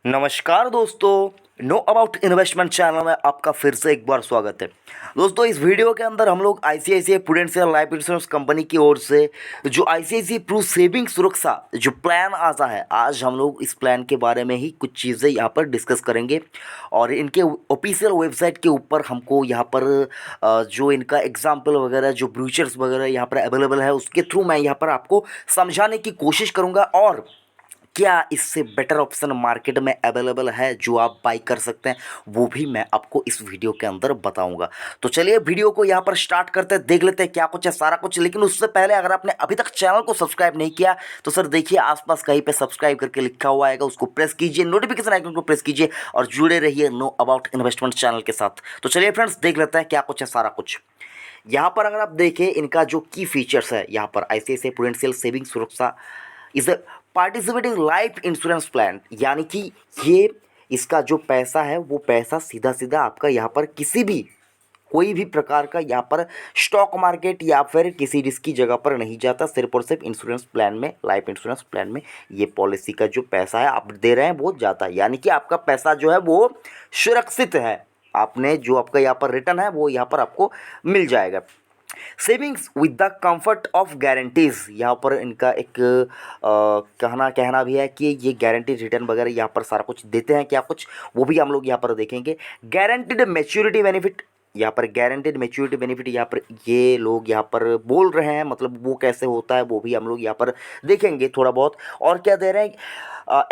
नमस्कार दोस्तों, know about investment channel में आपका फिर से एक बार स्वागत है। दोस्तों, इस वीडियो के अंदर हम लोग ICICI prudential life insurance company की ओर से जो आईसीआईसीआई प्रू सेविंग सुरक्षा जो प्लान आता है, आज हम लोग इस प्लान के बारे में ही कुछ चीज़ें यहाँ पर डिस्कस करेंगे। और इनके ऑफिशियल वेबसाइट के ऊपर हमको यहाँ पर जो इनका एग्जाम्पल वगैरह जो ब्रूचर्स वगैरह यहाँ पर अवेलेबल है, उसके थ्रू मैं यहाँ पर आपको समझाने की कोशिश करूँगा। और क्या इससे बेटर ऑप्शन मार्केट में अवेलेबल है जो आप बाई कर सकते हैं, वो भी मैं आपको इस वीडियो के अंदर बताऊंगा। तो चलिए वीडियो को यहाँ पर स्टार्ट करते हैं, देख लेते हैं क्या कुछ है सारा कुछ। लेकिन उससे पहले अगर आपने अभी तक चैनल को सब्सक्राइब नहीं किया तो सर देखिए आसपास कहीं पे सब्सक्राइब करके लिखा हुआ आएगा, उसको प्रेस कीजिए, नोटिफिकेशन आइकन को प्रेस कीजिए और जुड़े रहिए नो अबाउट इन्वेस्टमेंट चैनल के साथ। तो चलिए फ्रेंड्स, देख लेते हैं क्या कुछ है सारा कुछ। यहाँ पर अगर आप देखें इनका जो की फीचर्स है, यहाँ पर आईसीआईसीआई प्रूडेंशियल सेविंग सुरक्षा is a participating life insurance plan, यानी कि ये इसका जो पैसा है वो पैसा सीधा सीधा आपका यहाँ पर किसी भी कोई भी प्रकार का यहाँ पर स्टॉक मार्केट या फिर किसी रिस्की जगह पर नहीं जाता, सिर्फ और सिर्फ इंश्योरेंस प्लान में, लाइफ इंश्योरेंस प्लान में ये पॉलिसी का जो पैसा है आप दे रहे हैं वो जाता है। यानी कि आपका पैसा जो है वो सुरक्षित है, आपने जो आपका यहाँ पर रिटर्न है वो यहाँ पर आपको मिल जाएगा। Savings with the comfort of guarantees, यहाँ पर इनका एक कहना भी है कि ये गारंटी रिटर्न वगैरह यहाँ पर सारा कुछ देते हैं, क्या कुछ वो भी हम लोग यहाँ पर देखेंगे। गारंटीड मैच्योरिटी बेनिफिट, यहाँ पर गारंटेड मैच्योरिटी बेनिफिट यहाँ पर ये लोग यहाँ पर बोल रहे हैं, मतलब वो कैसे होता है वो भी हम लोग यहाँ पर देखेंगे थोड़ा बहुत। और क्या दे रहे हैं,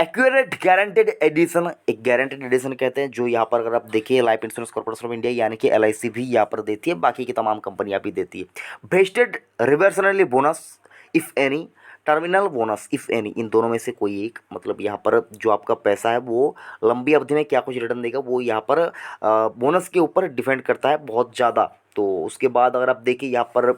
एक्यूरेट गारंटेड एडिशन, एक गारंटेड एडिशन कहते हैं जो यहाँ पर अगर आप देखिए life insurance corporation of India यानी कि एलआईसी भी यहाँ पर देती है, बाकी की तमाम कंपनियाँ भी देती है। Vested reversionary bonus if any, terminal bonus if any, इन दोनों में से कोई एक, मतलब यहाँ पर जो आपका पैसा है वो लंबी अवधि में क्या कुछ रिटर्न देगा वो यहाँ पर बोनस के ऊपर डिपेंड करता है बहुत ज़्यादा। तो उसके बाद अगर आप देखिए यहाँ पर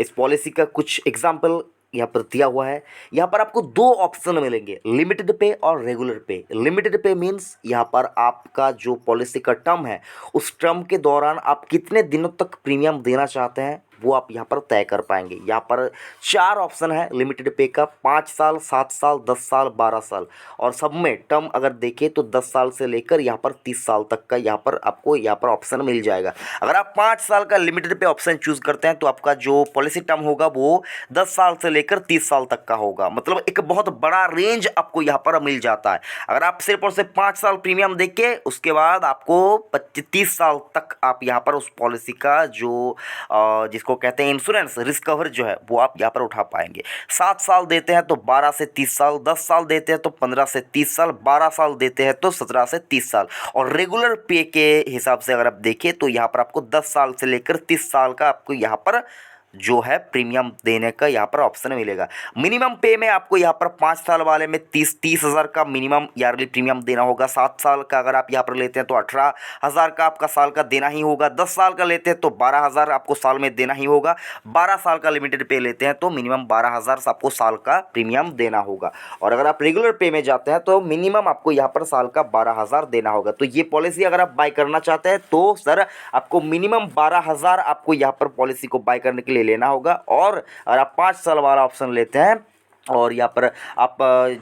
इस पॉलिसी का कुछ एग्जाम्पल यहाँ पर दिया हुआ है। यहाँ पर आपको दो ऑप्शन मिलेंगे, लिमिटेड पे और रेगुलर पे। लिमिटेड पे मीन्स यहाँ पर आपका जो पॉलिसी का टर्म है उस टर्म के दौरान आप कितने दिनों तक प्रीमियम देना चाहते हैं वो आप यहाँ पर तय कर पाएंगे। यहाँ पर 4 ऑप्शन है लिमिटेड पे का, 5 साल, 7 साल, 10 साल, 12 साल। और सब में टर्म अगर देखें तो 10 साल से लेकर यहाँ पर 30 साल तक का यहाँ पर आपको यहाँ पर ऑप्शन मिल जाएगा। अगर आप 5 साल का लिमिटेड पे ऑप्शन चूज़ करते हैं तो आपका जो पॉलिसी टर्म होगा वो 10 साल से लेकर 30 साल तक का होगा, मतलब एक बहुत बड़ा रेंज आपको यहाँ पर मिल जाता है। अगर आप सिर्फ और सिर्फ 5 साल प्रीमियम देख के उसके बाद आपको 25-30 साल तक आप यहाँ पर उस पॉलिसी का जो जिसको कहते हैं इंश्योरेंस रिस्क कवर जो है वो आप यहाँ पर उठा पाएंगे। 7 साल देते हैं तो 12 से 30 साल, 10 साल देते हैं तो 15 से 30 साल, 12 साल देते हैं तो 17 से 30 साल। और रेगुलर पे के हिसाब से अगर आप देखें तो यहाँ पर आपको 10 साल से लेकर 30 साल का आपको यहाँ पर जो है प्रीमियम देने का यहाँ पर ऑप्शन मिलेगा। मिनिमम पे में आपको यहाँ पर 5 साल वाले में 30 हज़ार का मिनिमम ईयरली प्रीमियम देना होगा। 7 साल का अगर आप यहाँ पर लेते हैं तो 18,000 का आपका साल का देना ही होगा। 10 साल का लेते हैं तो 12,000 आपको साल में देना ही होगा। 12 साल का लिमिटेड पे लेते हैं तो मिनिमम 12,000 आपको साल का प्रीमियम देना होगा। और अगर आप रेगुलर पे में जाते हैं तो मिनिमम आपको यहाँ पर साल का 12,000 देना होगा। तो ये पॉलिसी अगर आप बाय करना चाहते हैं तो सर आपको मिनिमम 12,000 आपको यहाँ पर पॉलिसी को बाय करने के लिए लेना होगा। और अगर आप 5 साल वाला ऑप्शन लेते हैं और यहाँ पर आप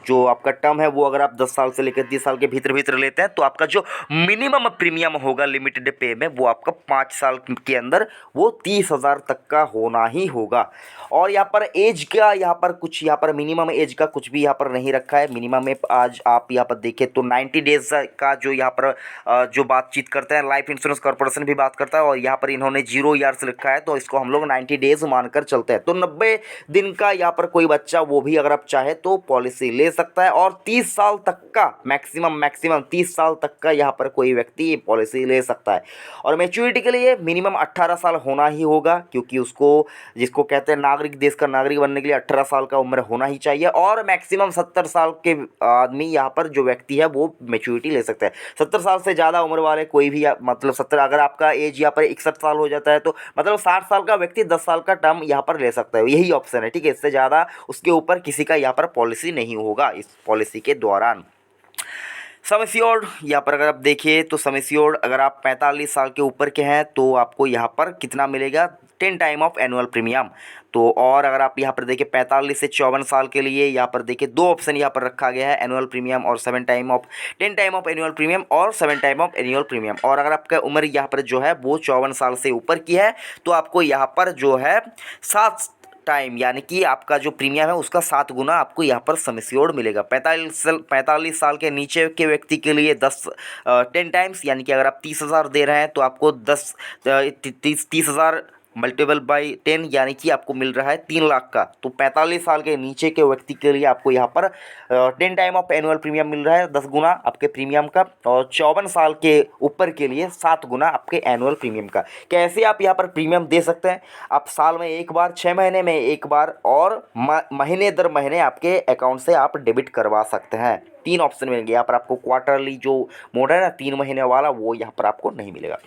जो आपका टर्म है वो अगर आप 10 साल से लेकर 30 साल के भीतर भीतर लेते हैं तो आपका जो मिनिमम प्रीमियम होगा लिमिटेड पे में वो आपका 5 साल के अंदर वो 30,000 तक का होना ही होगा। और यहाँ पर एज का यहाँ पर कुछ यहाँ पर मिनिमम एज का कुछ भी यहाँ पर नहीं रखा है। मिनिमम में आज आप यहाँ पर देखें तो 90 डेज का जो यहाँ पर जो बातचीत करते हैं लाइफ इंश्योरेंस कॉर्पोरेशन भी बात करता है, और यहाँ पर इन्होंने 0 ईयर्स लिखा है तो इसको हम लोग 90 डेज मानकर चलते हैं। तो 90 दिन का यहाँ पर कोई बच्चा वो भी अगर आप चाहे तो पॉलिसी ले सकता है। और 30 साल तक का मैक्सिमम 30 साल तक का यहाँ पर कोई व्यक्ति ये पॉलिसी ले सकता है। और मैच्योरिटी के लिए मिनिमम 18 साल होना ही होगा, क्योंकि उसको जिसको कहते हैं नागरिक, देश का नागरिक बनने के लिए 18 साल का उम्र होना ही चाहिए। और मैक्सिमम 70 साल के आदमी यहाँ पर जो व्यक्ति है वो मैच्योरिटी ले सकता है। 70 साल से ज़्यादा उम्र वाले कोई भी मतलब 70, अगर आपका एज यहाँ पर 61 साल हो जाता है तो मतलब 60 साल का व्यक्ति 10 साल का टर्म यहाँ पर ले सकता है। यही ऑप्शन है, ठीक है। इससे ज़्यादा उसके ऊपर किसी का यहाँ पर पॉलिसी नहीं होगा इस पॉलिसी के दौरान। सम एश्योर्ड यहाँ पर अगर आप देखिए तो सम एश्योर्ड अगर आप 45 साल के ऊपर के हैं तो आपको यहाँ पर कितना मिलेगा, 10 टाइम ऑफ एनुअल प्रीमियम। तो और अगर आप यहाँ पर देखिए 45 से 54 साल के लिए यहाँ पर देखिए दो ऑप्शन यहाँ पर रखा गया है, एनुअल प्रीमियम और 7 time of 10 time of annual premium और 7 टाइम ऑफ एनुअल प्रीमियम। और अगर आपका उम्र यहाँ पर जो है वो 54 साल से ऊपर की है तो आपको यहाँ पर जो है 7 टाइम यानी कि आपका जो प्रीमियम है उसका 7 गुना आपको यहाँ पर सम एश्योर्ड मिलेगा। 45 साल के नीचे के व्यक्ति के लिए 10 टाइम्स यानी कि अगर आप 30,000 दे रहे हैं तो आपको 30,000 मल्टीपल बाई 10 यानी कि आपको मिल रहा है 3 लाख का। तो 45 साल के नीचे के व्यक्ति के लिए आपको यहाँ पर 10 टाइम ऑफ एनुअल प्रीमियम मिल रहा है, 10 गुना आपके प्रीमियम का। और 54 साल के ऊपर के लिए 7 गुना आपके एनुअल प्रीमियम का। कैसे आप यहाँ पर प्रीमियम दे सकते हैं, आप साल में एक बार, 6 महीने में एक बार और महीने दर महीने आपके अकाउंट से आप डेबिट करवा सकते हैं। 3 ऑप्शन मिलेंगे यहाँ पर आपको। क्वार्टरली जो मोड है ना 3 महीने वाला, वो यहाँ पर आपको नहीं मिलेगा।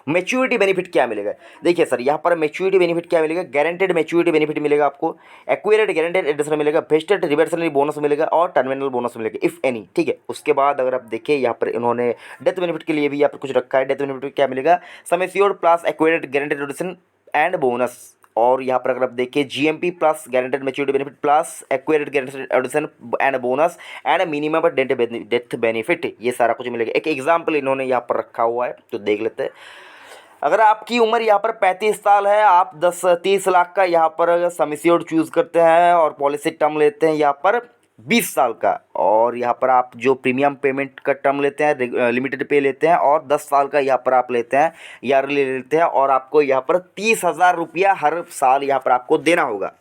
मैच्योरिटी बेनिफिट क्या मिलेगा, देखिए सर यहाँ पर मैच्योरिटी बेनिफिट क्या मिलेगा, गारंटेड मैच्योरिटी बेनिफिट मिलेगा आपको, एक्वायर्ड गारंटेड एडिशन मिलेगा, वेस्टेड रिवर्सली बोनस मिलेगा और टर्मिनल बोनस मिलेगा इफ़ एनी। ठीक है, उसके बाद अगर आप देखिए यहाँ पर इन्होंने डेथ बेनिफिट के लिए भी यहाँ पर कुछ रखा है। डेथ बेनिफिट क्या मिलेगा, sum assured plus acquired guaranteed addition and bonus. और यहाँ पर अगर आप देखिए GMP plus guaranteed maturity benefit plus acquired guaranteed addition and bonus and minimum death benefit, ये सारा कुछ मिलेगा। एक एग्जांपल इन्होंने यहाँ पर रखा हुआ है तो देख लेते हैं। अगर आपकी उम्र यहाँ पर 35 साल है, आप 30 लाख का यहाँ पर सम एश्योर्ड चूज़ करते हैं और पॉलिसी टर्म लेते हैं यहाँ पर 20 साल का, और यहाँ पर आप जो प्रीमियम पेमेंट का टर्म लेते हैं लिमिटेड पे लेते हैं और 10 साल का यहाँ पर आप लेते हैं ईयरली लेते हैं, और आपको यहाँ पर 30,000 रुपया हर साल यहाँ पर आपको देना होगा।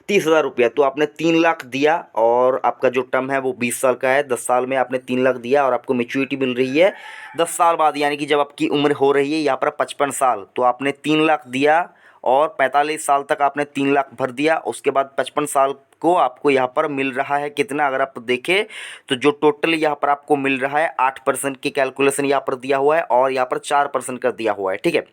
30,000 रुपया, तो आपने 3 लाख दिया और आपका जो टर्म है वो 20 साल का है। 10 साल में आपने 3 लाख दिया और आपको मैच्योरिटी मिल रही है 10 साल बाद, यानी कि जब आपकी उम्र हो रही है यहाँ पर 55 साल, तो आपने 3 लाख दिया और 45 साल तक आपने 3 लाख भर दिया। उसके बाद 55 साल को आपको यहाँ पर मिल रहा है कितना, अगर आप देखें तो जो टोटल यहाँ पर आपको मिल रहा है 8% की कैलकुलेशन यहाँ पर दिया हुआ है और यहाँ पर 4% का दिया हुआ है। ठीक है,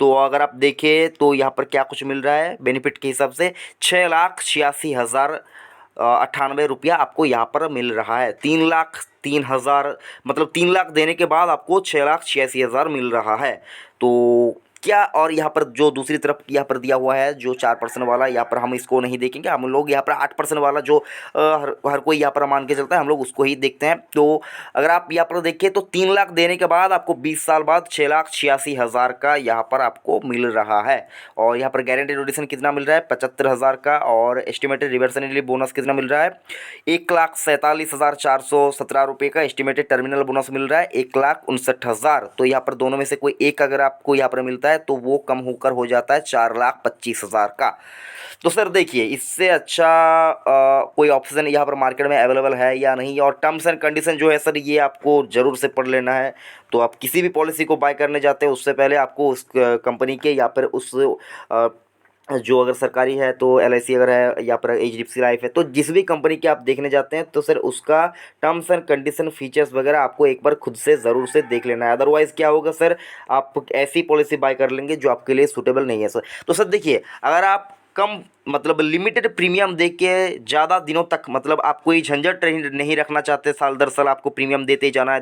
तो अगर आप देखें तो यहाँ पर क्या कुछ मिल रहा है बेनिफिट के हिसाब से, 6,86,098 रुपया आपको यहाँ पर मिल रहा है। 3,03,000 मतलब 3 लाख देने के बाद आपको 6,86,000 मिल रहा है। तो क्या, और यहाँ पर जो दूसरी तरफ यहाँ पर दिया हुआ है जो 4% वाला, यहाँ पर हम इसको नहीं देखेंगे, हम लोग यहाँ पर 8% वाला जो हर कोई यहाँ पर मान के चलता है, हम लोग उसको ही देखते हैं। तो अगर आप यहाँ पर देखिए तो 3 लाख देने के बाद आपको 20 साल बाद 6,86,000 का यहाँ पर आपको मिल रहा है। और यहाँ पर गारंटेड एडिशन कितना मिल रहा है, 75,000 का, और एस्टिमेटेड रिवर्सली बोनस कितना मिल रहा है, 1,47,417 रुपये का एस्टिमेटेड टर्मिनल बोनस मिल रहा है, 1,59,000। तो यहाँ पर दोनों में से कोई एक अगर आपको यहाँ पर मिलता है तो वो कम होकर हो जाता है 4,25,000 का। तो सर देखिए इससे अच्छा कोई ऑप्शन यहाँ पर मार्केट में अवेलेबल है या नहीं, और टर्म्स एंड कंडीशन जो है सर ये आपको ज़रूर से पढ़ लेना है। तो आप किसी भी पॉलिसी को बाय करने जाते हैं उससे पहले आपको उस कंपनी के या फिर उस जो अगर सरकारी है तो LIC अगर है या फिर HDFC लाइफ है, तो जिस भी कंपनी के आप देखने जाते हैं तो सर उसका टर्म्स एंड कंडीशन फीचर्स वगैरह आपको एक बार खुद से ज़रूर से देख लेना है। अदरवाइज़ क्या होगा सर, आप ऐसी पॉलिसी बाय कर लेंगे जो आपके लिए सूटेबल नहीं है सर। तो सर देखिए अगर आप कम मतलब लिमिटेड प्रीमियम दे के ज़्यादा दिनों तक मतलब आप कोई झंझट नहीं रखना चाहते, साल दर साल आपको प्रीमियम देते जाना है,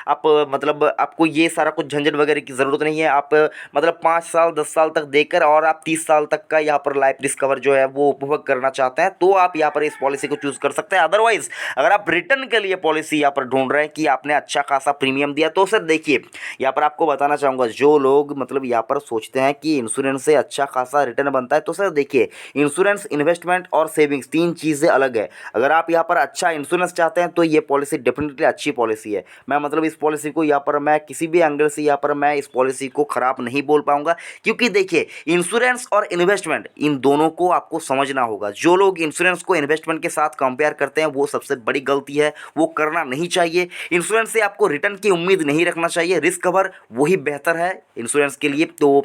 आप मतलब आपको ये सारा कुछ झंझट वगैरह की ज़रूरत नहीं है। आप मतलब 5 साल 10 साल तक देकर और आप 30 साल तक का यहाँ पर लाइफ रिस्क कवर जो है वो उपभोग करना चाहते हैं तो आप यहाँ पर इस पॉलिसी को चूज़ कर सकते हैं। अदरवाइज़ अगर आप रिटर्न के लिए पॉलिसी यहाँ पर ढूंढ रहे हैं कि आपने अच्छा खासा प्रीमियम दिया, तो सर देखिए यहाँ पर आपको बताना चाहूँगा, जो लोग मतलब यहाँ पर सोचते हैं कि इंश्योरेंस से अच्छा खासा रिटर्न बनता है, तो सर देखिए इंश्योरेंस, इन्वेस्टमेंट और सेविंग्स 3 चीज़ें अलग है। अगर आप यहाँ पर अच्छा इंश्योरेंस चाहते हैं तो ये पॉलिसी डेफिनेटली अच्छी पॉलिसी है। मैं मतलब इस पॉलिसी को यहाँ पर मैं किसी भी एंगल से यहाँ पर मैं इस पॉलिसी को ख़राब नहीं बोल पाऊंगा, क्योंकि देखिए इंश्योरेंस और इन्वेस्टमेंट इन दोनों को आपको समझना होगा। जो लोग इंश्योरेंस को इन्वेस्टमेंट के साथ कंपेयर करते हैं वो सबसे बड़ी गलती है, वो करना नहीं चाहिए। इंश्योरेंस से आपको रिटर्न की उम्मीद नहीं रखना चाहिए, रिस्क कवर वही बेहतर है इंश्योरेंस के लिए। तो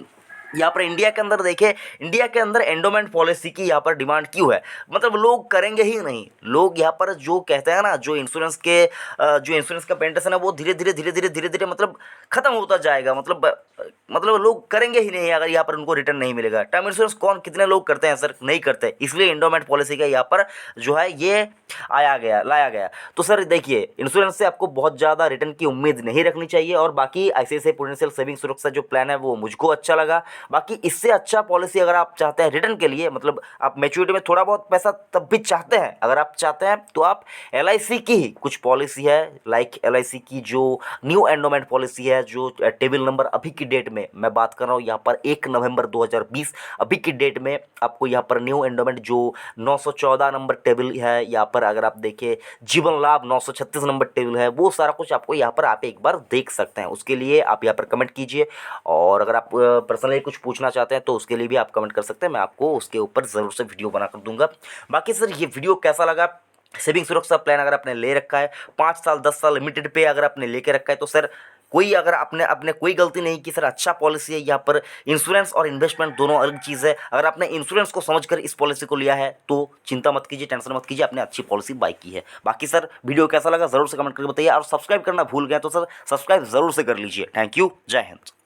यहाँ पर इंडिया के अंदर देखें, इंडिया के अंदर एंडोमेंट पॉलिसी की यहाँ पर डिमांड क्यों है, मतलब लोग करेंगे ही नहीं। लोग यहाँ पर जो कहते हैं ना, जो इंश्योरेंस का पेंटेशन है वो धीरे धीरे मतलब खत्म होता जाएगा। मतलब लोग करेंगे ही नहीं अगर यहाँ पर उनको रिटर्न नहीं मिलेगा। टर्म इंश्योरेंस कौन कितने लोग करते हैं सर, नहीं करते। इसलिए एंडोमेंट पॉलिसी का यहाँ पर जो है ये लाया गया। तो सर देखिए, इंश्योरेंस से आपको बहुत ज़्यादा रिटर्न की उम्मीद नहीं रखनी चाहिए। और बाकी आईसीआईसीआई प्रूडेंशियल सेविंग सुरक्षा जो प्लान है वो मुझको अच्छा लगा। बाकी इससे अच्छा पॉलिसी अगर आप चाहते हैं रिटर्न के लिए, मतलब आप मैच्योरिटी में थोड़ा बहुत पैसा तब भी चाहते हैं, अगर आप चाहते हैं तो आप एलआईसी की ही कुछ पॉलिसी है, लाइक एलआईसी की जो न्यू एंडोमेंट पॉलिसी है, जो टेबल नंबर अभी की डेट में मैं बात कर रहा हूँ यहाँ पर 1 नवंबर 2020 अभी की डेट में आपको यहाँ पर न्यू एंडोमेंट जो 914 नंबर टेबल है, यहाँ पर अगर आप देखें जीवन लाभ 936 नंबर टेबल है, वो सारा कुछ आपको यहाँ पर आप एक बार देख सकते हैं। उसके लिए आप यहाँ पर कमेंट कीजिए, और अगर आप पर्सनली कुछ पूछना चाहते हैं तो उसके लिए भी आप कमेंट कर सकते हैं, मैं आपको उसके ऊपर ज़रूर से वीडियो बनाकर दूंगा। बाकी सर ये वीडियो कैसा लगा, सेविंग सुरक्षा प्लान अगर आपने ले रखा है 5 साल 10 साल लिमिटेड पे अगर आपने लेके रखा है, तो सर कोई अगर आपने अपने कोई गलती नहीं की सर, अच्छा पॉलिसी है। यहाँ पर इंश्योरेंस और इन्वेस्टमेंट दोनों अलग चीज़ है। अगर आपने इंश्योरेंस को समझकर इस पॉलिसी को लिया है तो चिंता मत कीजिए, टेंशन मत कीजिए, आपने अच्छी पॉलिसी बाई की है। बाकी सर वीडियो कैसा लगा ज़रूर से कमेंट करके बताइए, और सब्सक्राइब करना भूल गए तो सर सब्सक्राइब ज़रूर से कर लीजिए। थैंक यू, जय हिंद।